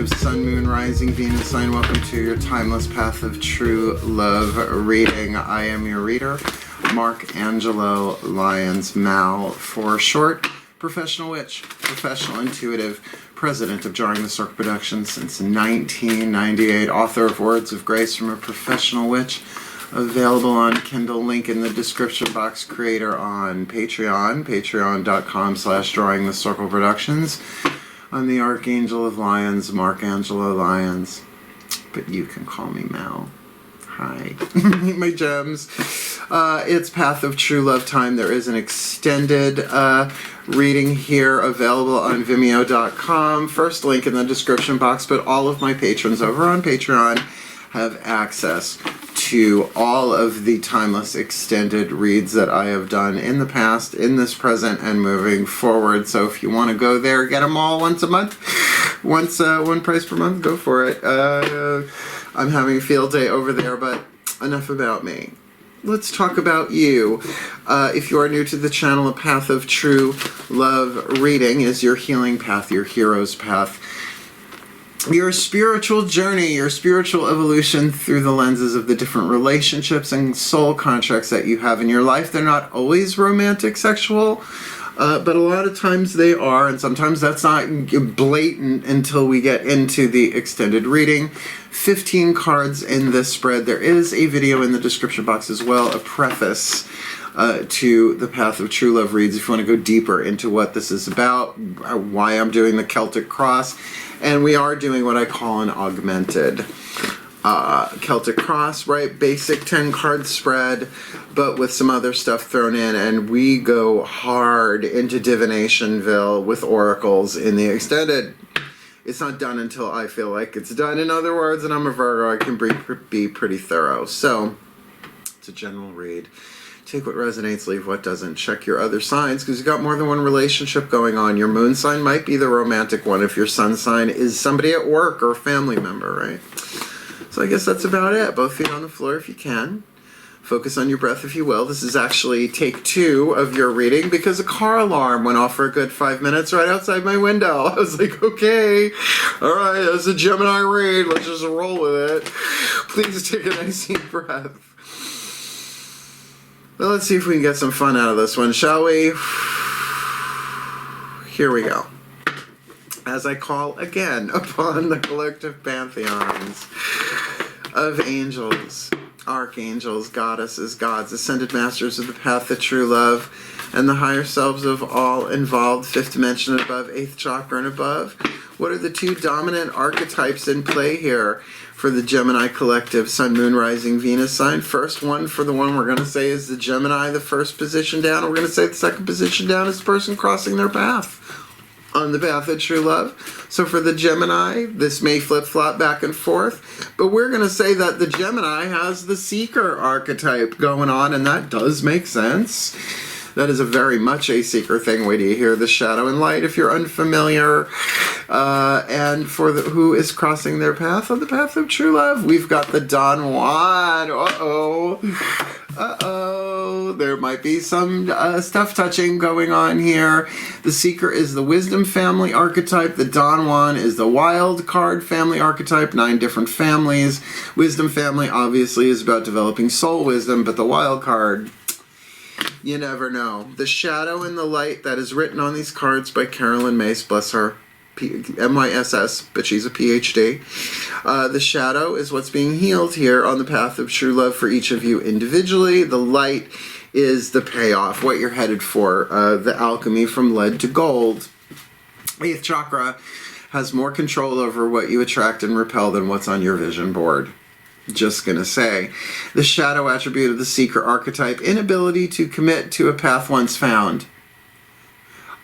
Collective, Sun, Moon, Rising, Venus sign. Welcome to your Timeless Path of True Love reading. I am your reader, Mark Angelo Lyons, Mal for short. Professional witch, professional intuitive, president of Jarring the Circle Productions since 1998, author of Words of Grace from a Professional Witch, available on Kindle, link in the description box, creator on Patreon, patreon.com/Drawing the Circle Productions. I'm the Archangel of Lyons, Mark Angelo Lyons, but you can call me Mal. Hi. My gems. It's Path of True Love time. There is an extended reading here available on VIMEO.com. First link in the description box, but all of my patrons over on Patreon have access to all of the timeless extended reads that I have done in the past, in this present, and moving forward. So if you want to go there, get them all once a month, one price per month, go for it. I'm having a field day over there, but enough about me. Let's talk about you. If you are new to the channel, a Path of True Love reading is your healing path, your hero's path, your spiritual journey, your spiritual evolution through the lenses of the different relationships and soul contracts that you have in your life. They're not always romantic, sexual, but a lot of times they are, and sometimes that's not blatant until we get into the extended reading. 15 cards in this spread. There is a video in the description box as well, a preface to the Path of True Love reads if you want to go deeper into what this is about, why I'm doing the Celtic Cross. And we are doing what I call an augmented Celtic Cross, right? Basic 10 card spread, but with some other stuff thrown in. And we go hard into Divinationville with oracles in the extended. It's not done until I feel like it's done. In other words, and I'm a Virgo, I can be pretty thorough. So it's a general read. Take what resonates, leave what doesn't. Check your other signs because you've got more than one relationship going on. Your moon sign might be the romantic one if your sun sign is somebody at work or a family member, right? So I guess that's about it. Both feet on the floor if you can. Focus on your breath if you will. This is actually take 2 of your reading because a car alarm went off for a good 5 minutes right outside my window. I was like, okay, all right, that's a Gemini read. Let's just roll with it. Please take a nice deep breath. Well, let's see if we can get some fun out of this one, shall we? Here we go. As I call again upon the collective pantheons of angels, archangels, goddesses, gods, ascended masters of the path of true love, and the higher selves of all involved, 5th dimension and above, 8th chakra and above. What are the 2 dominant archetypes in play here for the Gemini collective, Sun, Moon, Rising, Venus sign? First one, for the one we're going to say is the Gemini, the first position down. We're going to say the second position down is the person crossing their path on the path of true love. So for the Gemini, this may flip-flop back and forth, but we're going to say that the Gemini has the seeker archetype going on, and that does make sense. That is a very much a seeker thing. Wait till you hear the shadow and light if you're unfamiliar. And for the who is crossing their path on the path of true love, we've got the Don Juan. Uh-oh. Uh-oh. There might be some stuff touching going on here. The seeker is the wisdom family archetype. The Don Juan is the wild card family archetype. 9 different families. Wisdom family obviously is about developing soul wisdom, but the wild card, you never know. The shadow and the light that is written on these cards by Carolyn Mace, bless her, M-Y-S-S, but she's a PhD. The shadow is what's being healed here on the path of true love for each of you individually. The light is the payoff, what you're headed for, the alchemy from lead to gold. 8th chakra has more control over what you attract and repel than what's on your vision board. Just gonna say. The shadow attribute of the seeker archetype, inability to commit to a path once found.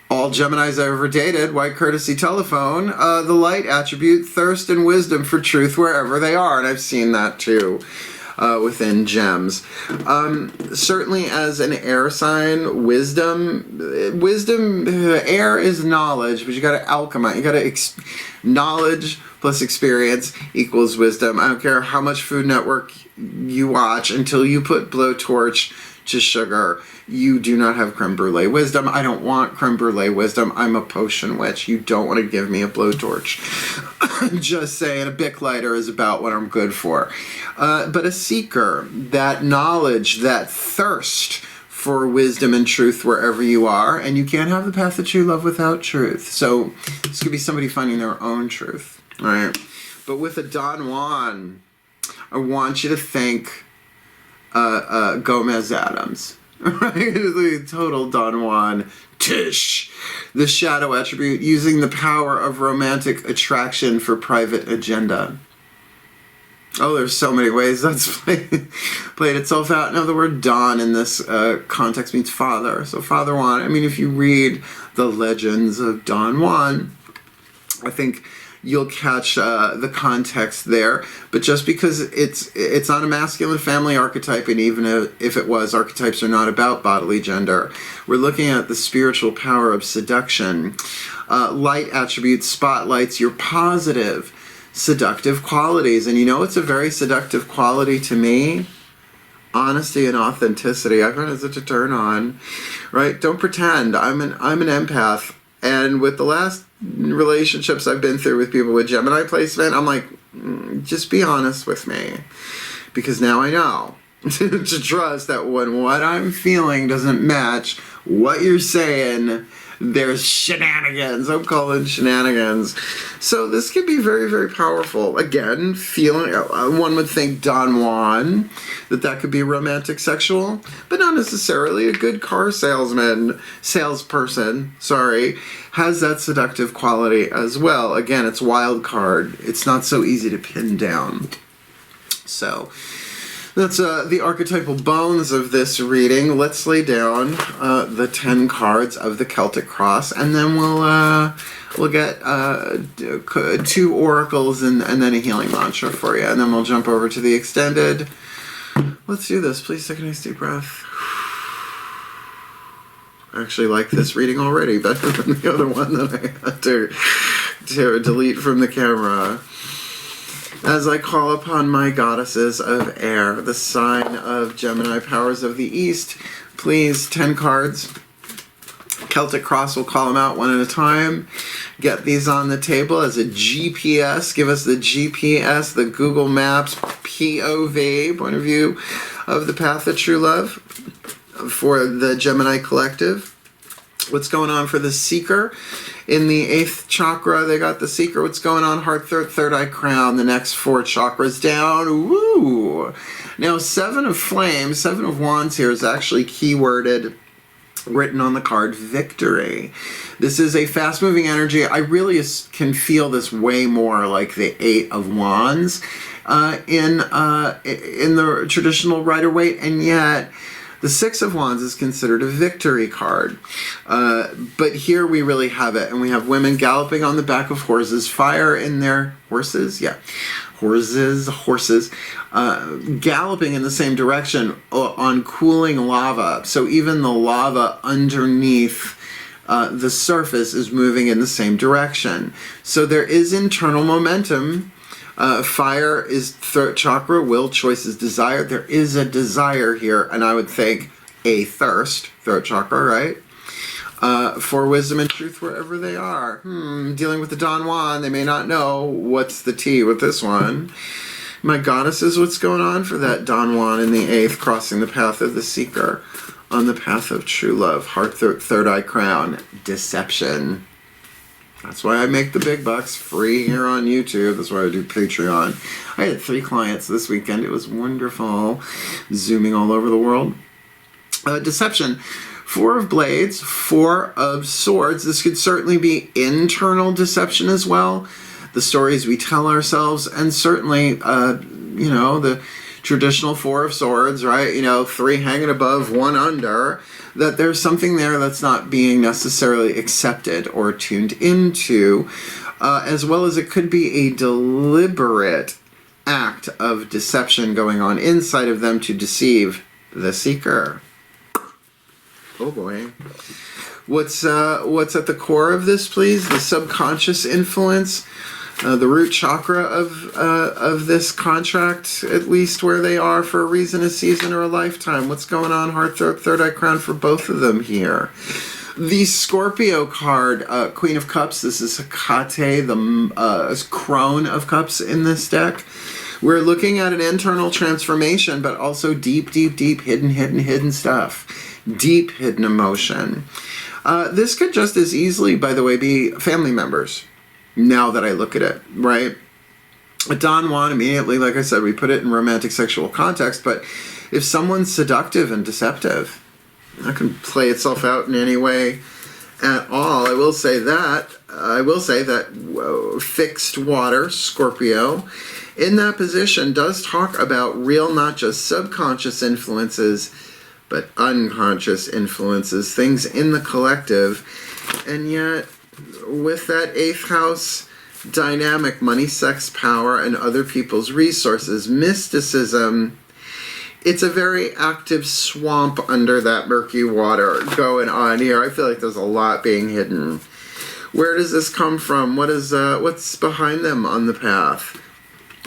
All Geminis I ever dated, white courtesy telephone. The light attribute, thirst and wisdom for truth wherever they are, and I've seen that too within gems. Certainly as an air sign, wisdom, air is knowledge, but you gotta alchemize, you gotta knowledge plus experience equals wisdom. I don't care how much Food Network you watch until you put blowtorch to sugar. You do not have creme brulee wisdom. I don't want creme brulee wisdom. I'm a potion witch. You don't want to give me a blowtorch. Just saying, a Bic lighter is about what I'm good for. But a seeker, that knowledge, that thirst for wisdom and truth wherever you are, and you can't have the path of true love without truth. So this could be somebody finding their own truth, right? But with a Don Juan, I want you to think Gomez Adams, right? The total Don Juan Tish. The shadow attribute, using the power of romantic attraction for private agenda. Oh, there's so many ways that's played itself out. Now, the word Don in this context means father. So Father Juan, I mean, if you read the legends of Don Juan, I think you'll catch the context there. But just because it's not a masculine family archetype, and even if it was, archetypes are not about bodily gender. We're looking at the spiritual power of seduction. Light attributes spotlights your positive, seductive qualities. And you know it's a very seductive quality to me? Honesty and authenticity. I find it such a turn on, right? Don't pretend. I'm an empath, and with the last relationships I've been through with people with Gemini placement, I'm like, just be honest with me, because now I know to trust that when what I'm feeling doesn't match what you're saying, there's shenanigans. I'm calling shenanigans. So this can be very, very powerful. Again, feeling, one would think Don Juan, that could be romantic sexual, but not necessarily. A good car salesperson, has that seductive quality as well. Again, it's wild card. It's not so easy to pin down. So that's the archetypal bones of this reading. Let's lay down the 10 cards of the Celtic Cross, and then we'll get 2 oracles and then a healing mantra for you, and then we'll jump over to the extended. Let's do this. Please take a nice deep breath. I actually like this reading already better than the other one that I had to delete from the camera. As I call upon my goddesses of air, the sign of Gemini, powers of the East, please, 10 cards. Celtic Cross will call them out one at a time. Get these on the table as a GPS. Give us the GPS, the Google Maps POV, point of view of the path of true love for the Gemini collective. What's going on for the seeker? In the 8th chakra, they got the seeker. What's going on? Heart, third eye, crown. The next 4 chakras down. Woo! Now, 7 of flames, 7 of wands here is actually keyworded, written on the card, victory. This is a fast-moving energy. I really can feel this way more like the 8 of wands in the traditional Rider-Waite, and yet the 6 of wands is considered a victory card. But here we really have it. And we have women galloping on the back of horses, fire in their horses. Yeah, horses. Galloping in the same direction on cooling lava. So even the lava underneath the surface is moving in the same direction. So there is internal momentum. Fire is throat chakra, will, choices, desire. There is a desire here, and I would think a thirst, throat chakra, right? For wisdom and truth wherever they are. Dealing with the Don Juan, they may not know what's the tea with this one. My goddesses, what's going on for that Don Juan in the 8th, crossing the path of the seeker on the path of true love? Heart, third eye, crown, deception. That's why I make the big bucks free here on YouTube. That's why I do Patreon. I had 3 clients this weekend. It was wonderful. Zooming all over the world. Deception. 4 of blades, 4 of swords. This could certainly be internal deception as well. The stories we tell ourselves, and certainly, the traditional 4 of swords, right? 3 hanging above, 1 under. That there's something there that's not being necessarily accepted or tuned into, as well as it could be a deliberate act of deception going on inside of them to deceive the seeker. Oh boy. What's at the core of this, please? The subconscious influence. The root chakra of this contract, at least where they are, for a reason, a season, or a lifetime. What's going on? Heart, throat, third eye, crown for both of them here. The Scorpio card, Queen of Cups. This is Hecate, the crone of cups in this deck. We're looking at an internal transformation, but also deep, deep, deep, hidden stuff. Deep hidden emotion. This could just as easily, by the way, be family members. Now that I look at it, right? Don Juan, immediately, like I said, we put it in romantic sexual context, but if someone's seductive and deceptive, that can play itself out in any way at all. I will say that fixed water, Scorpio, in that position does talk about real, not just subconscious influences, but unconscious influences, things in the collective. And yet, with that 8th house dynamic, money, sex, power, and other people's resources, mysticism, it's a very active swamp under that murky water going on here. I feel like there's a lot being hidden. Where does this come from? What's behind them on the path?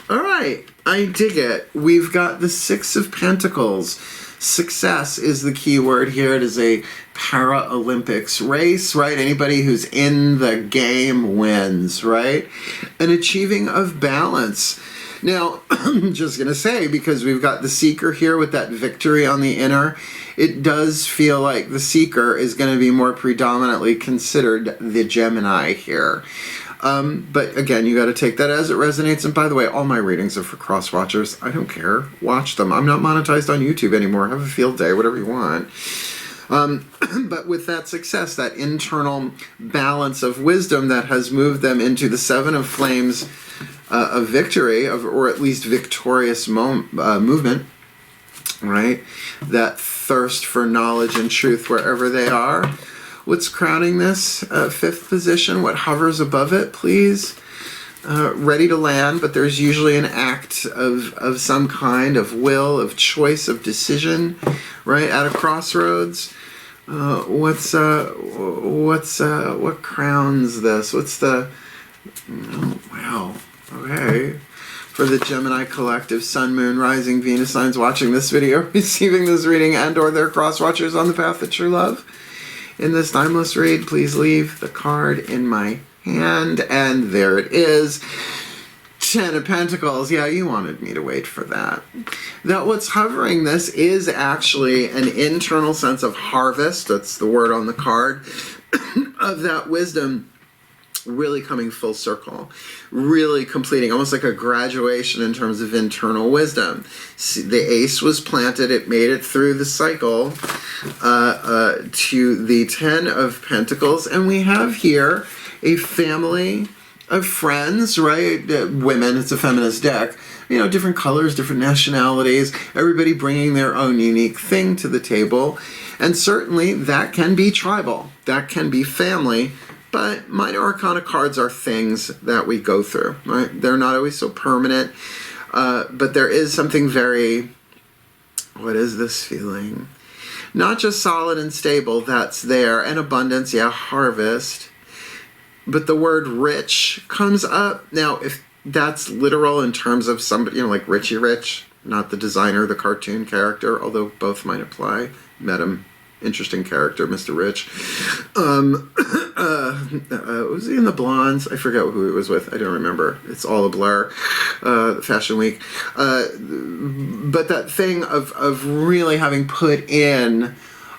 All right, I dig it. We've got the 6 of Pentacles. Success is the key word here. It is a Paralympics race, right? Anybody who's in the game wins, right? An achieving of balance. Now, I'm just going to say, because we've got the Seeker here with that victory on the inner, it does feel like the Seeker is going to be more predominantly considered the Gemini here. But again, you got to take that as it resonates. And by the way, all my readings are for cross watchers. I don't care. Watch them. I'm not monetized on YouTube anymore. Have a field day, whatever you want. But with that success, that internal balance of wisdom that has moved them into the 7 of Flames of victory, or at least victorious movement, right? That thirst for knowledge and truth wherever they are. What's crowning this 5th position? What hovers above it, please? Ready to land, but there's usually an act of some kind of will, of choice, of decision, right? At a crossroads. What crowns this? What's the... Oh, wow. Okay. For the Gemini collective, Sun, Moon, Rising, Venus signs watching this video, receiving this reading, and or their cross watchers on the path to true love. In this timeless read, please leave the card in my hand, and there it is. 10 of Pentacles. Yeah, you wanted me to wait for that. That what's hovering this is actually an internal sense of harvest. That's the word on the card. Of that wisdom really coming full circle, really completing, almost like a graduation in terms of internal wisdom. See, the ace was planted, it made it through the cycle to the 10 of Pentacles, and we have here a family of friends, right? Women, it's a feminist deck, you know, different colors, different nationalities, everybody bringing their own unique thing to the table, and certainly that can be tribal, that can be family. But minor arcana cards are things that we go through, right? They're not always so permanent, but there is something very, what is this feeling? Not just solid and stable, that's there, and abundance, yeah, harvest. But the word rich comes up. Now, if that's literal in terms of somebody, you know, like Richie Rich, not the designer, the cartoon character, although both might apply. Met him. Interesting character, Mr. Rich. Was he in the Blondes? I forget who he was with. I don't remember. It's all a blur. Fashion Week. But that thing of really having put in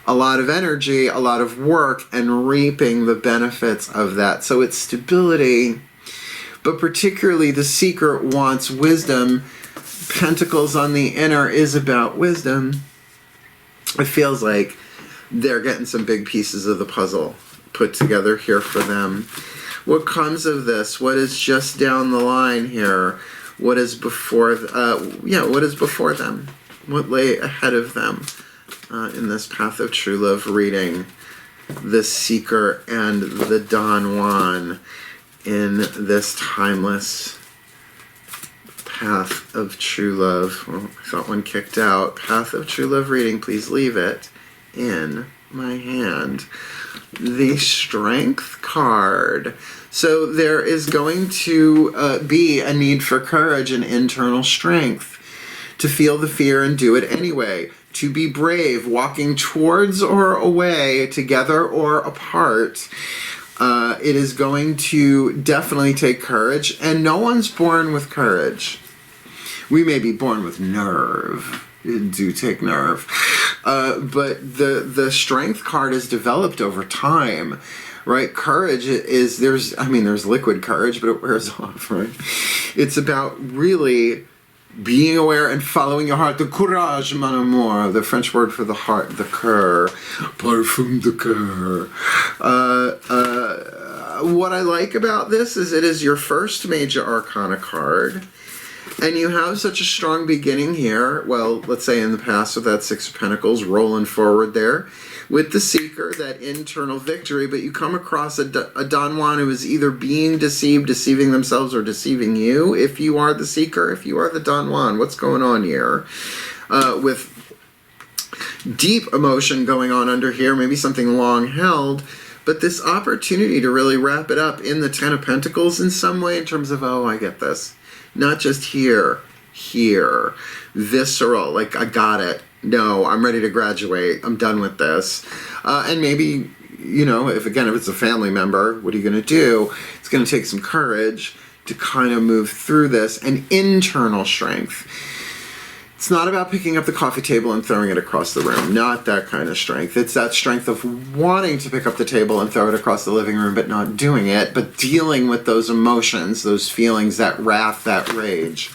a lot of energy, a lot of work, and reaping the benefits of that. So it's stability, but particularly the Seeker wants wisdom. Pentacles on the inner is about wisdom. It feels like they're getting some big pieces of the puzzle put together here for them. What comes of this? What is just down the line here? What is before? What is before them? What lay ahead of them in this Path of True Love reading? The Seeker and the Don Juan in this timeless Path of True Love. Well, I thought one kicked out. Path of True Love reading. Please leave it in my hand. the Strength card. So there is going to be a need for courage and internal strength to feel the fear and do it anyway, to be brave, walking towards or away, together or apart. It is going to definitely take courage, and no one's born with courage. We may be born with nerve. It do take nerve. But the Strength card is developed over time, right? Courage is, there's liquid courage, but it wears off, right? It's about really being aware and following your heart. The courage, mon amour, the French word for the heart, the cœur, parfum de cœur. What I like about this is it is your first major arcana card. And you have such a strong beginning here, well, let's say in the past with that Six of Pentacles, rolling forward there, with the Seeker, that internal victory, but you come across a Don Juan who is either being deceived, deceiving themselves, or deceiving you. If you are the Seeker, if you are the Don Juan, what's going on here? With deep emotion going on under here, maybe something long held, but this opportunity to really wrap it up in the Ten of Pentacles in some way in terms of, oh, I get this. Not just here, visceral, like I got it. No, I'm ready to graduate. I'm done with this. And maybe, you know, if it's a family member, what are you going to do? It's going to take some courage to kind of move through this, and internal strength. It's not about picking up the coffee table and throwing it across the room. Not that kind of strength. It's that strength of wanting to pick up the table and throw it across the living room, but not doing it, but dealing with those emotions, those feelings, that wrath, that rage.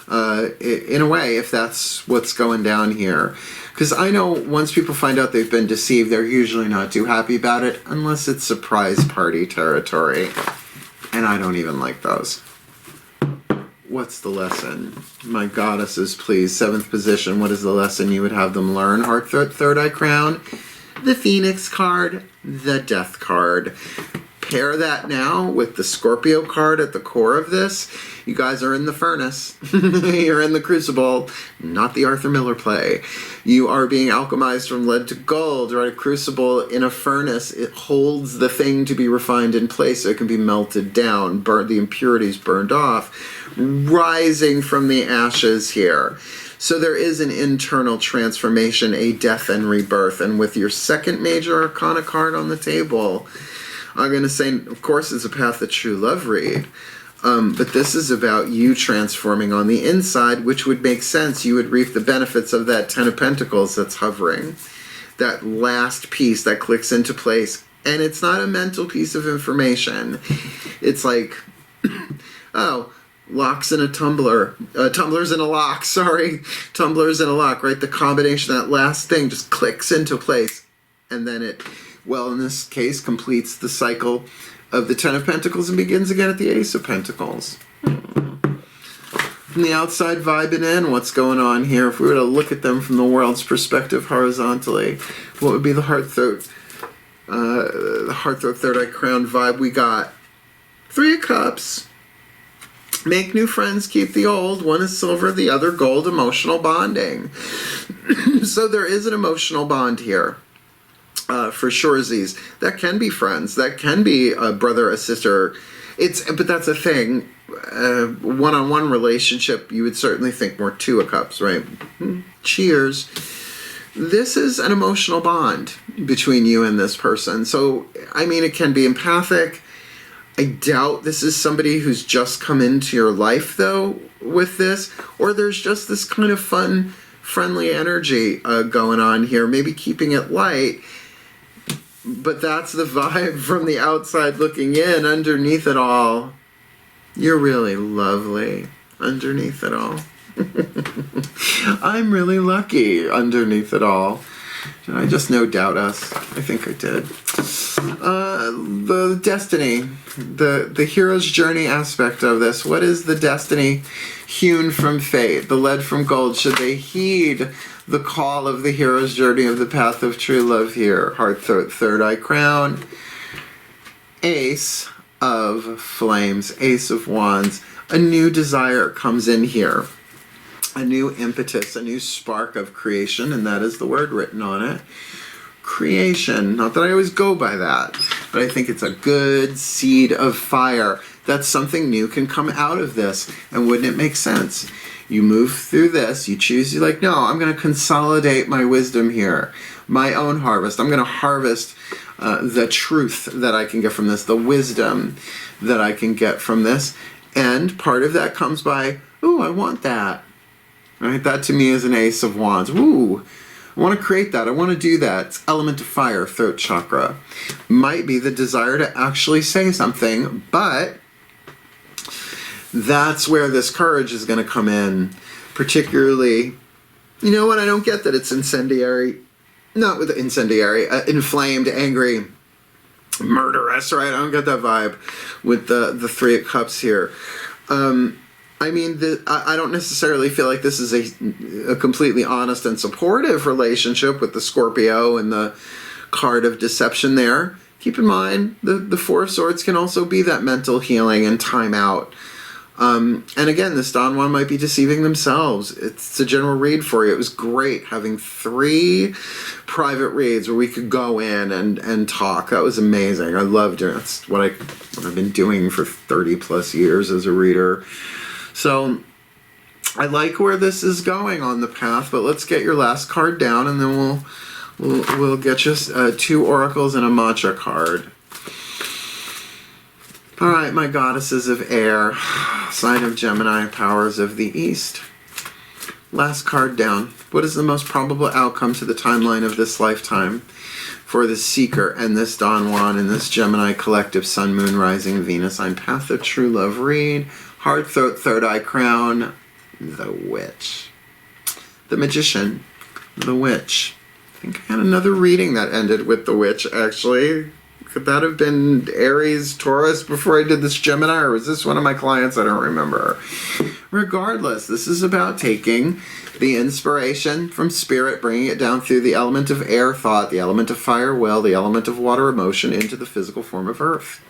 In a way, if that's what's going down here. Because I know once people find out they've been deceived, they're usually not too happy about it, unless it's surprise party territory. And I don't even like those. What's the lesson? My goddesses, please. Seventh position, what is the lesson you would have them learn? Heart, third eye crown, the Phoenix card, the Death card. Pair that now with the Scorpio card at the core of this. You guys are in the furnace. You're in the crucible, not the Arthur Miller play. You are being alchemized from lead to gold, right? A crucible in a furnace, it holds the thing to be refined in place so it can be melted down, burnt, the impurities burned off, rising from the ashes here. So there is an internal transformation, a death and rebirth. And with your second major arcana card on the table, I'm going to say, of course, it's a Path of True Love read. But this is about you transforming on the inside, which would make sense. You would reap the benefits of that Ten of Pentacles that's hovering. That last piece that clicks into place. And it's not a mental piece of information. It's like, oh, locks in a tumbler. Tumblers in a lock, sorry. Tumblers in a lock, right? The combination, that last thing just clicks into place. And then it, well, in this case, completes the cycle of the Ten of Pentacles and begins again at the Ace of Pentacles. From the outside vibing in, what's going on here? If we were to look at them from the world's perspective horizontally, what would be the heart, throat, third eye crown vibe we got? Three of Cups. Make new friends, keep the old. One is silver, the other gold, emotional bonding. So there is an emotional bond here. For surezies. That can be friends. That can be a brother, a sister. But that's a thing. One-on-one relationship, you would certainly think more Two of Cups, right? Cheers. This is an emotional bond between you and this person. So, I mean, it can be empathic. I doubt this is somebody who's just come into your life, though, with this. Or there's just this kind of fun, friendly energy going on here. Maybe keeping it light. But that's the vibe from the outside looking in. Underneath it all, you're really lovely. Underneath it all. I'm really lucky underneath it all. Did I just no doubt us? I think I did. The destiny. The hero's journey aspect of this. What is the destiny hewn from fate? The lead from gold. Should they heed the call of the hero's journey of the Path of True Love here? Heart, third eye crown. Ace of Flames. Ace of Wands. A new desire comes in here. A new impetus, a new spark of creation, and that is the word written on it. creation. Not that I always go by that, but I think it's a good seed of fire, that something new can come out of this. And wouldn't it make sense? You move through this, you choose, you're like, no, I'm going to consolidate my wisdom here, my own harvest. I'm going to harvest the truth that I can get from this, the wisdom that I can get from this. And part of that comes by, ooh, I want that. Right? That to me is an ace of wands. Ooh, I want to create that. I want to do that. It's element of fire, throat chakra. Might be the desire to actually say something, but that's where this courage is going to come in. Particularly, you know what? I don't get that it's incendiary. Not with incendiary, inflamed, angry, murderous, right? I don't get that vibe with the Three of Cups here. I mean, I don't necessarily feel like this is a completely honest and supportive relationship with the Scorpio and the card of deception there. Keep in mind, the Four of Swords can also be that mental healing and time out. And again, this Don Juan might be deceiving themselves. It's a general read for you. It was great having 3 private reads where we could go in and talk. That was amazing. I loved it. That's what I've been doing for 30 plus years as a reader. So I like where this is going on the path, but let's get your last card down, and then we'll get you 2 oracles and a mantra card. All right, my goddesses of air, sign of Gemini, powers of the East. Last card down. What is the most probable outcome to the timeline of this lifetime for the Seeker and this Don Juan and this Gemini collective Sun, Moon, Rising, Venus sign? Path of True Love read. Heart, throat, third eye, crown. The Witch. The Magician. The Witch. I think I had another reading that ended with the Witch, actually. Could that have been Aries, Taurus before I did this Gemini, or was this one of my clients? I don't remember. Regardless, this is about taking the inspiration from spirit, bringing it down through the element of air thought, the element of fire will, the element of water emotion into the physical form of earth.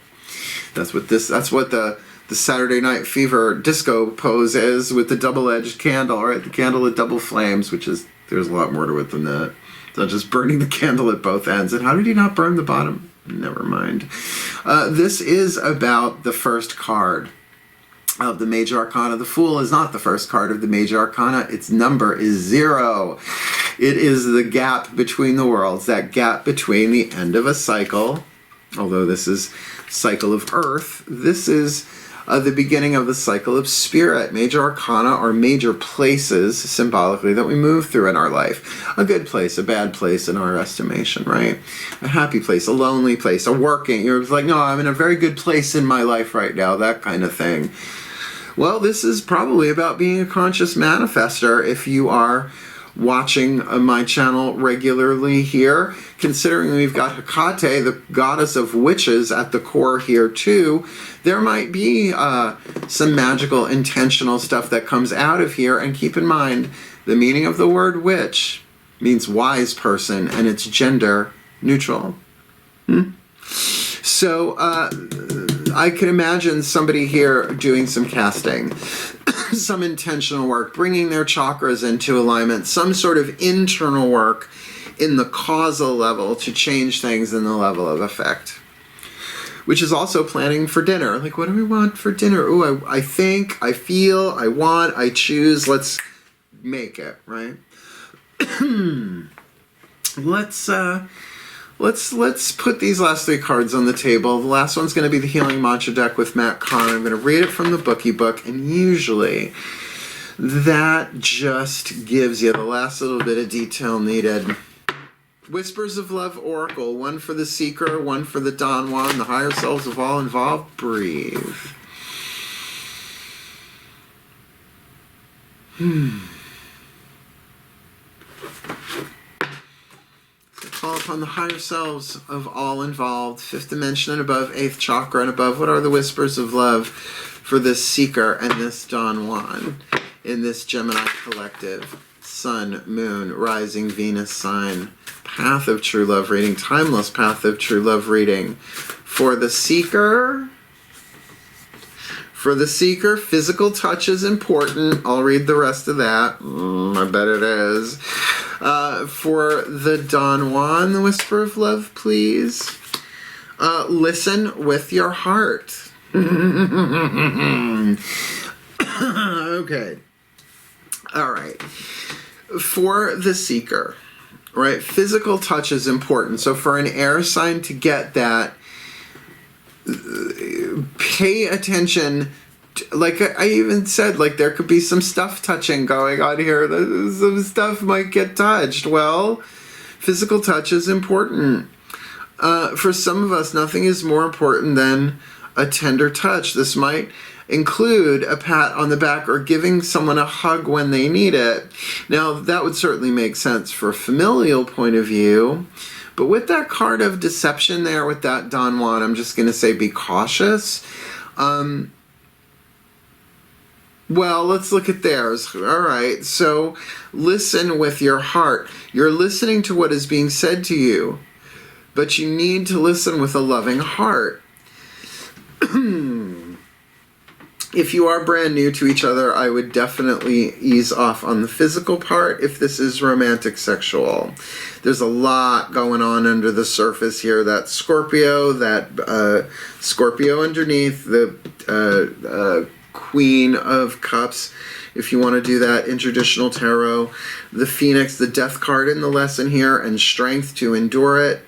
That's what the Saturday Night Fever disco pose is with the double-edged candle, right? The candle with double flames, which is, there's a lot more to it than that. It's not just burning the candle at both ends. And how did he not burn the bottom? Never mind. This is about the first card of the Major Arcana. The Fool is not the first card of the Major Arcana. Its number is 0. It is the gap between the worlds, that gap between the end of a cycle, although this is cycle of Earth. This is the beginning of the cycle of spirit. Major Arcana are major places, symbolically, that we move through in our life. A good place, a bad place in our estimation, right? A happy place, a lonely place, a working. You're like, no, I'm in a very good place in my life right now, that kind of thing. Well, this is probably about being a conscious manifester if you are watching my channel regularly here. Considering we've got Hecate, the goddess of witches, at the core here too, there might be some magical, intentional stuff that comes out of here. And keep in mind, the meaning of the word witch means wise person, and it's gender neutral. So I can imagine somebody here doing some casting, some intentional work, bringing their chakras into alignment, some sort of internal work in the causal level to change things in the level of effect. Which is also planning for dinner. Like, what do we want for dinner? Ooh, I think, I feel, I want, I choose. Let's make it, right? Let's put these last 3 cards on the table. The last one's going to be the Healing Mantra deck with Matt Kahn. I'm going to read it from the Bookie Book, and usually that just gives you the last little bit of detail needed. Whispers of Love Oracle, one for the Seeker, one for the Don Juan, the higher selves of all involved. Breathe. Call upon the higher selves of all involved, 5th dimension and above, 8th chakra and above. What are the whispers of love for this Seeker and this Don Juan in this Gemini collective? Sun, Moon, Rising, Venus sign. Path of True Love reading, timeless Path of True Love reading. For the Seeker, physical touch is important. I'll read the rest of that. I bet it is. For the Don Juan, the Whisper of Love, please. Listen with your heart. Okay. All right. For the Seeker, right? Physical touch is important. So for an air sign to get that, pay attention. Like I even said, like there could be some stuff touching going on here. Some stuff might get touched. Well, physical touch is important. For some of us, nothing is more important than a tender touch. This might include a pat on the back or giving someone a hug when they need it. Now, that would certainly make sense for a familial point of view. But with that card of deception there, with that Don Juan, I'm just going to say be cautious. Well, let's look at theirs. All right, so listen with your heart. You're listening to what is being said to you, but you need to listen with a loving heart. If you are brand new to each other, I would definitely ease off on the physical part if this is romantic sexual. There's a lot going on under the surface here. That Scorpio underneath, the Queen of Cups, if you want to do that in traditional tarot. The Phoenix, the Death card in the lesson here, and strength to endure it.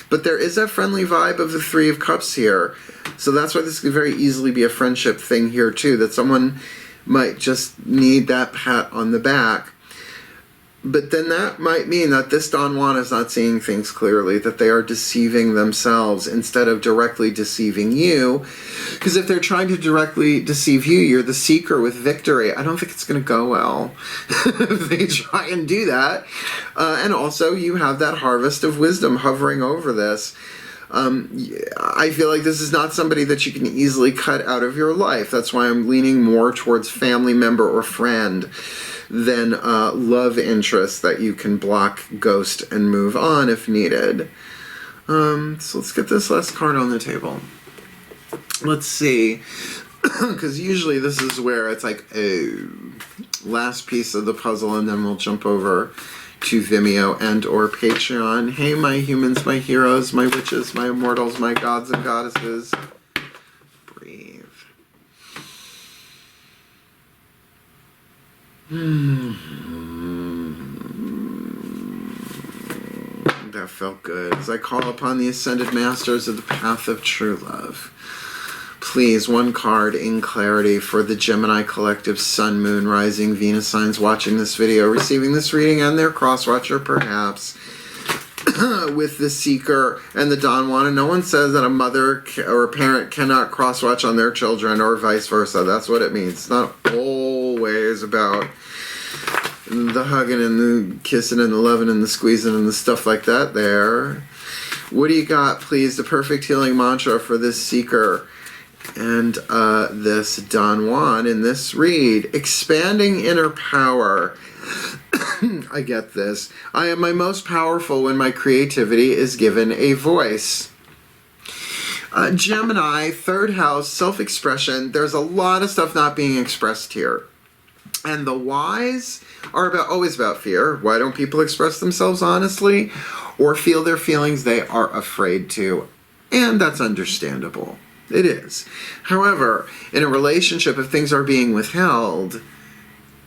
But there is that friendly vibe of the Three of Cups here. So that's why this could very easily be a friendship thing here too, that someone might just need that pat on the back. But then that might mean that this Don Juan is not seeing things clearly, that they are deceiving themselves instead of directly deceiving you. Because if they're trying to directly deceive you, you're the seeker with victory. I don't think it's going to go well if they try and do that. And also, you have that harvest of wisdom hovering over this. I feel like this is not somebody that you can easily cut out of your life. That's why I'm leaning more towards family member or friend than love interest that you can block, ghost, and move on if needed. So let's get this last card on the table. Let's see. Because usually this is where it's like a last piece of the puzzle, and then we'll jump over to Vimeo and or Patreon. Hey, my humans, my heroes, my witches, my immortals, my gods and goddesses. Breathe. That felt good. As I call upon the Ascended Masters of the Path of True Love, please, one card in clarity for the Gemini Collective Sun, Moon, Rising, Venus signs watching this video, receiving this reading, and their cross-watcher perhaps, with the Seeker and the Don Juan. And no one says that a mother or a parent cannot cross-watch on their children or vice versa. That's what it means. It's not always about the hugging and the kissing and the loving and the squeezing and the stuff like that there. What do you got, please? The perfect healing mantra for this Seeker and this Don Juan in this read. Expanding inner power. I get this. I am my most powerful when my creativity is given a voice. Gemini, third house, self-expression. There's a lot of stuff not being expressed here. And the whys are always about fear. Why don't people express themselves honestly or feel their feelings? They are afraid to. And that's understandable. It is. However, in a relationship, if things are being withheld,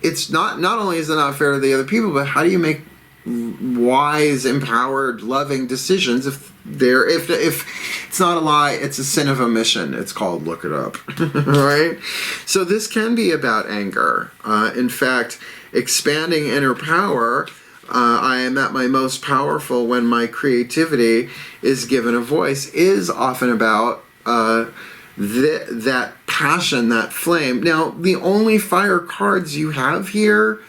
it's not only is it not fair to the other people, but how do you make wise, empowered, loving decisions if it's not a lie, it's a sin of omission. It's called, look it up. Right? So this can be about anger. In fact, expanding inner power, I am at my most powerful when my creativity is given a voice, is often about that passion, that flame. Now, the only fire cards you have here,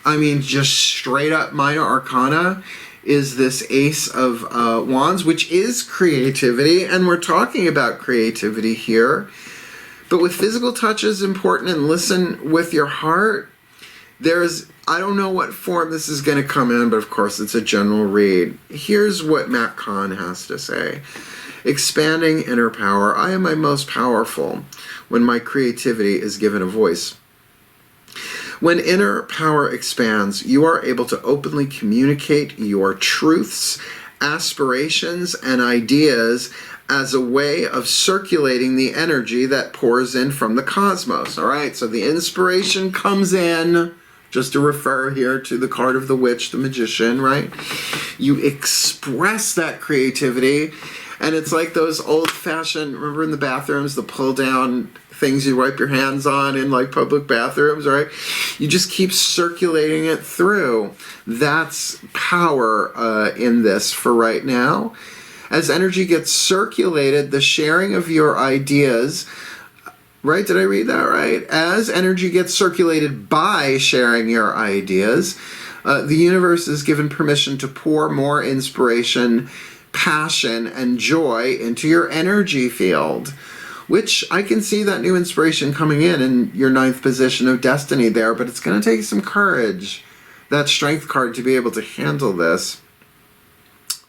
I mean, just straight up minor arcana, is this Ace of Wands, which is creativity, and we're talking about creativity here. But with physical touch is important, and listen with your heart. I don't know what form this is going to come in, but of course it's a general read. Here's what Matt Kahn has to say. Expanding inner power. I am my most powerful when my creativity is given a voice. When inner power expands, you are able to openly communicate your truths, aspirations, and ideas as a way of circulating the energy that pours in from the cosmos. All right, so the inspiration comes in, just to refer here to the card of the witch, the magician, right? You express that creativity, and it's like those old-fashioned, remember in the bathrooms, the pull-down things you wipe your hands on in like public bathrooms, right? You just keep circulating it through. That's power in this for right now. As energy gets circulated, the sharing of your ideas, right? Did I read that right? As energy gets circulated by sharing your ideas, the universe is given permission to pour more inspiration, passion, and joy into your energy field, which I can see that new inspiration coming in your 9th position of destiny there, but it's going to take some courage, that strength card, to be able to handle this.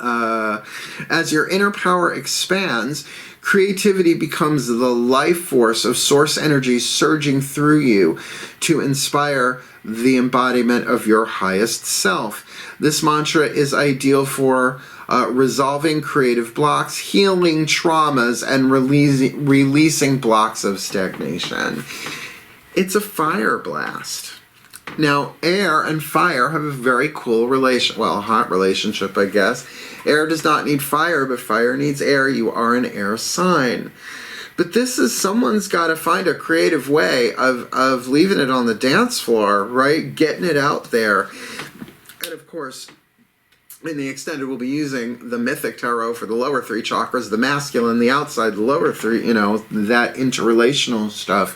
As your inner power expands, creativity becomes the life force of source energy surging through you to inspire the embodiment of your highest self. This mantra is ideal for resolving creative blocks, healing traumas, and releasing blocks of stagnation. It's a fire blast. Now, air and fire have a very cool hot relationship, I guess. Air does not need fire, but fire needs air. You are an air sign. But this is, someone's got to find a creative way of leaving it on the dance floor, right? Getting it out there. And of course, in the extended, we'll be using the mythic tarot for the lower 3 chakras, the masculine, the outside, the lower 3, that interrelational stuff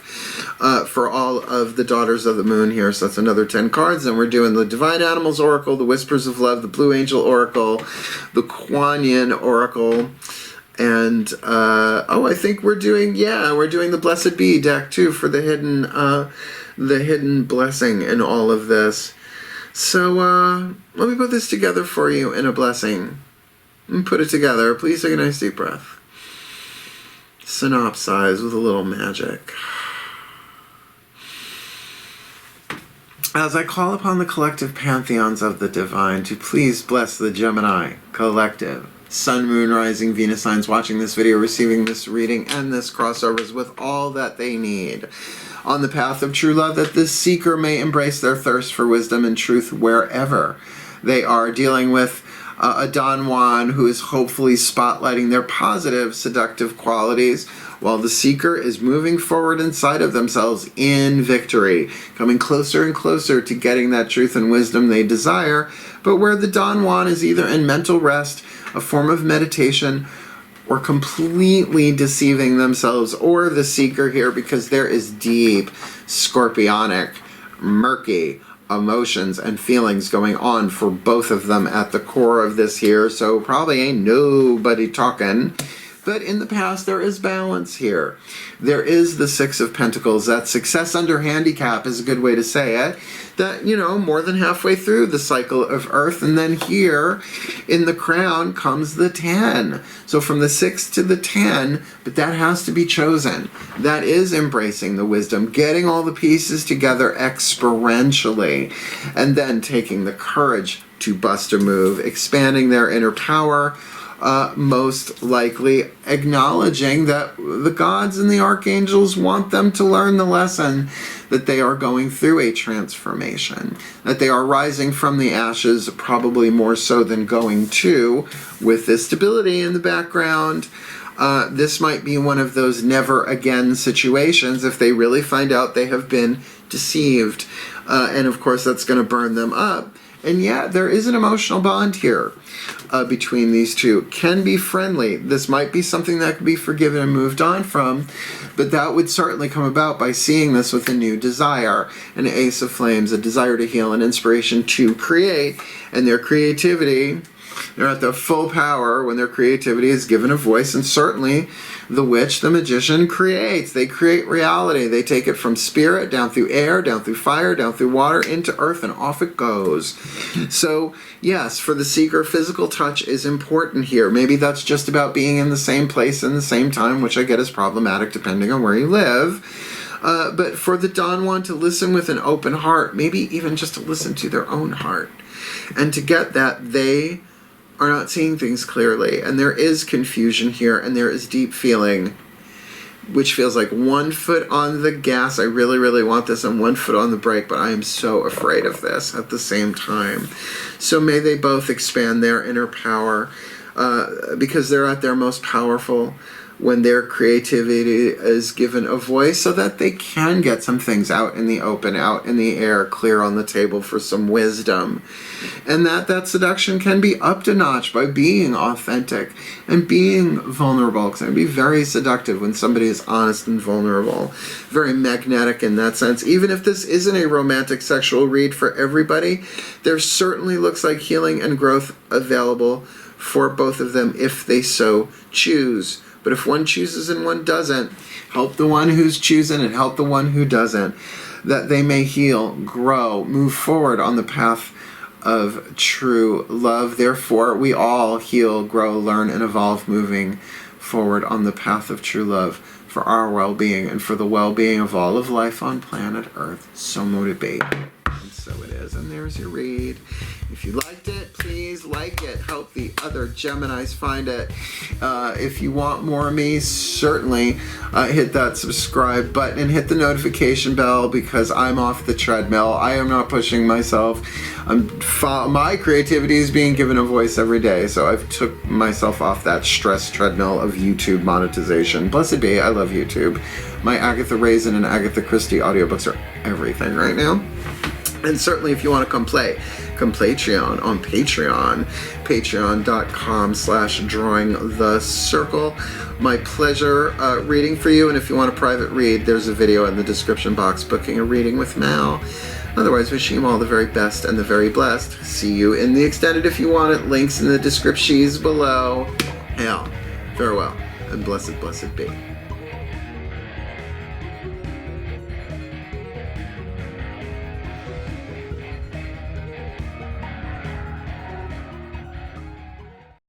for all of the daughters of the moon here. So that's another 10 cards. And we're doing the Divine Animals Oracle, the Whispers of Love, the Blue Angel Oracle, the Kuan Yin Oracle, and I think we're doing the Blessed Bee deck too for the hidden blessing in all of this. So let me put this together for you in a blessing. And put it together. Please take a nice deep breath. Synopsize with a little magic. As I call upon the collective pantheons of the divine to please bless the Gemini collective, Sun, Moon, Rising, Venus signs watching this video, receiving this reading, and this crossovers with all that they need on the path of true love, that this seeker may embrace their thirst for wisdom and truth wherever they are, dealing with a Don Juan who is hopefully spotlighting their positive, seductive qualities, while the seeker is moving forward inside of themselves in victory, coming closer and closer to getting that truth and wisdom they desire, but where the Don Juan is either in mental rest, a form of meditation, or completely deceiving themselves, or the seeker here, because there is deep, scorpionic, murky emotions and feelings going on for both of them at the core of this here. So probably ain't nobody talking. But in the past, there is balance here. There is the Six of Pentacles. That success under handicap is a good way to say it. That, more than halfway through the cycle of Earth. And then here in the crown comes the 10. So from the 6 to the 10, but that has to be chosen. That is embracing the wisdom, getting all the pieces together experientially, and then taking the courage to bust a move, expanding their inner power, most likely acknowledging that the gods and the archangels want them to learn the lesson that they are going through a transformation, that they are rising from the ashes, probably more so than going to, with this stability in the background. This might be one of those never again situations if they really find out they have been deceived. And of course that's going to burn them up. And yeah, there is an emotional bond here between these two. Can be friendly. This might be something that could be forgiven and moved on from, but that would certainly come about by seeing this with a new desire. An Ace of Flames, a desire to heal, an inspiration to create, and their creativity, they're at their full power when their creativity is given a voice, and certainly the witch, the magician, creates. They create reality. They take it from spirit, down through air, down through fire, down through water, into earth, and off it goes. So, yes, for the seeker, physical touch is important here. Maybe that's just about being in the same place in the same time, which I get is problematic depending on where you live. But for the Don Juan to listen with an open heart, maybe even just to listen to their own heart, and to get that they are not seeing things clearly, and there is confusion here, and there is deep feeling, which feels like 1 foot on the gas, I really, really want this, and 1 foot on the brake, but I am so afraid of this at the same time. So may they both expand their inner power, because they're at their most powerful when their creativity is given a voice, so that they can get some things out in the open, out in the air, clear on the table for some wisdom. And that seduction can be upped a notch by being authentic and being vulnerable. Because it can be very seductive when somebody is honest and vulnerable. Very magnetic in that sense. Even if this isn't a romantic sexual read for everybody, there certainly looks like healing and growth available for both of them if they so choose. But if one chooses and one doesn't, help the one who's choosing and help the one who doesn't, that they may heal, grow, move forward on the path of true love. Therefore, we all heal, grow, learn, and evolve, moving forward on the path of true love for our well-being and for the well-being of all of life on planet Earth. So mote it be. And so it is. And there's your read. If you liked it, please like it. Help the other Geminis find it. If you want more of me, certainly hit that subscribe button and hit the notification bell, because I'm off the treadmill. I am not pushing myself. My creativity is being given a voice every day, so I've took myself off that stress treadmill of YouTube monetization. Blessed be, I love YouTube. My Agatha Raisin and Agatha Christie audiobooks are everything right now. And certainly if you want to come Patreon on Patreon, patreon.com/drawingthecircle. My pleasure reading for you, and if you want a private read, there's a video in the description box booking a reading with Mal. Otherwise, wishing you all the very best and the very blessed. See you in the extended if you want it. Links in the descriptions below. Hail, farewell, and blessed, blessed be.